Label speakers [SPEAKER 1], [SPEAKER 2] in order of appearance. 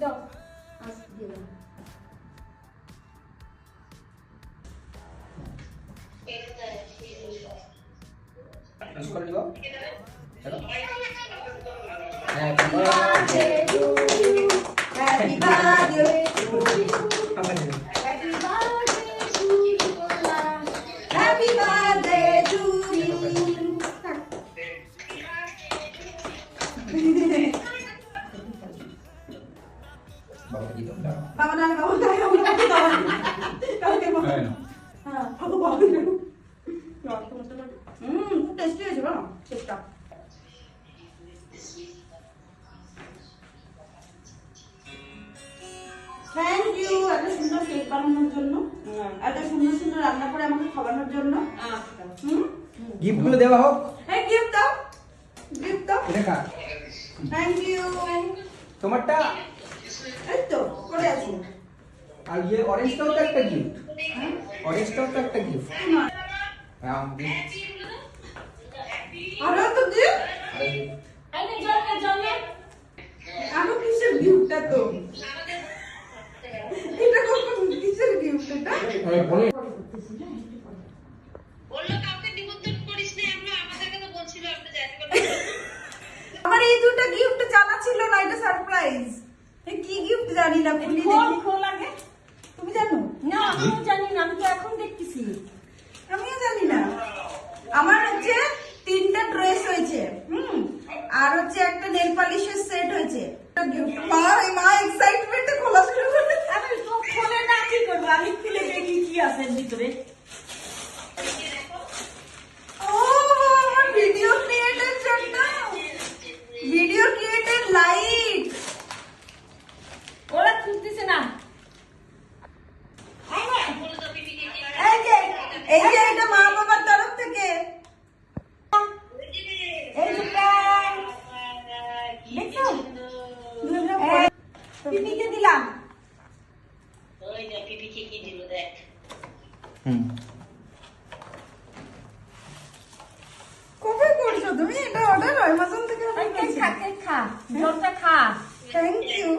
[SPEAKER 1] দাও আস দিয়ে
[SPEAKER 2] করে দিব
[SPEAKER 1] Happy birthday to you. Happy birthday to you. Happy birthday to you. Happy birthday to you. Bawa na bawa tayo. Kalte mo. Ako bawa na. খুব tasty হয়েছে বলো কেকটা। Thank you এত সুন্দর কেক বানানোর জন্য, এত সুন্দর সুন্দর রান্না করে আমাকে খাওয়ানোর জন্য।
[SPEAKER 2] গিফট গুলো দেওয়া হোক।
[SPEAKER 1] এই গিফট দাও, গিফট দাও।
[SPEAKER 2] দেখা
[SPEAKER 1] থ্যাংক ইউ।
[SPEAKER 2] তোমারটা
[SPEAKER 1] এই তো পড়ে আছে।
[SPEAKER 2] আর ये অরেঞ্জটাও তো একটা গিফট, অরেঞ্জটাও তো একটা গিফট।
[SPEAKER 1] আরো তো গিফট, আরে জল আরো কিসের গিফটটা তো, এটা কোন কিসের গিফট এটা?
[SPEAKER 3] বললো কাউকে নিমন্ত্রণ করিস না, আমরা আমাদেরকে তো বলছিল আমরা যাইতে পারবো।
[SPEAKER 1] আমার এই দুটো গিফট জানা ছিল না, এটা সারপ্রাইজ। এই কি গিফট জানি না, খুলি দেখি।
[SPEAKER 4] খোল আগে।
[SPEAKER 1] তুমি জানো?
[SPEAKER 4] না আমিও জানি না, আমি তো এখন দেখতেছি।
[SPEAKER 1] আমিও জানি না। আমার হচ্ছে 3টা ড্রেস হয়েছে, আর হচ্ছে একটা নেল পলিশের সেট হয়েছে। মা এক্সাইটমেন্টে খোলা শুরু করে।
[SPEAKER 4] আমি তো খোলে না, কি করবো, আমি খুলে দেখি কি আছে ভিতরে।
[SPEAKER 1] ও আমার ভিডিও ক্রিয়েটের জন্য, ভিডিও ক্রিয়েটের লাইট।
[SPEAKER 4] ওরা খুলতেছে না।
[SPEAKER 3] বলে তো পিপি কে
[SPEAKER 1] এই যে এটা মা বাবার তরফ থেকে।
[SPEAKER 4] এই যে প্যান্ট দেখছো, পিপিকে দিলাম।
[SPEAKER 3] ওই যে পিপি কে কি দিল দেখ।
[SPEAKER 1] কবে করছো তুমি এটা অর্ডার? অ্যামাজন থেকে
[SPEAKER 4] খা, কেক খা, জলটা খা।
[SPEAKER 1] Thank you.